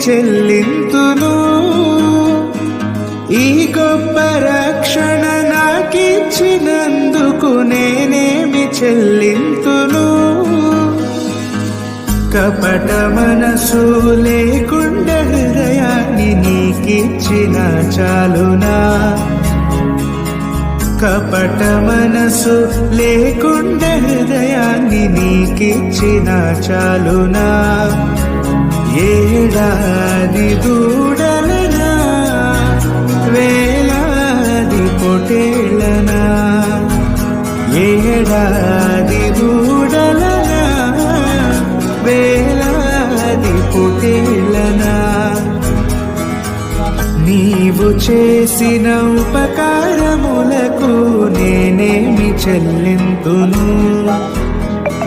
చెల్లింతును. ఈ గొప్ప రక్షణ నాకిచ్చినందుకు నేనేమి చెల్లింతును. కపట మనసు లేకుండా హృదయాన్ని నీకిచ్చిన చాలునా. కపట మనసు లేకుండా హృదయాన్ని నీకిచ్చిన చాలునా. ఏడాది దూడలనా వేలాది పొటేళ్ళనా. ఏడాది దూడలనా వేలాది పొటేళ్ళనా. నీవు చేసిన ఉపకారములకు నేనేమి చెల్లింతును.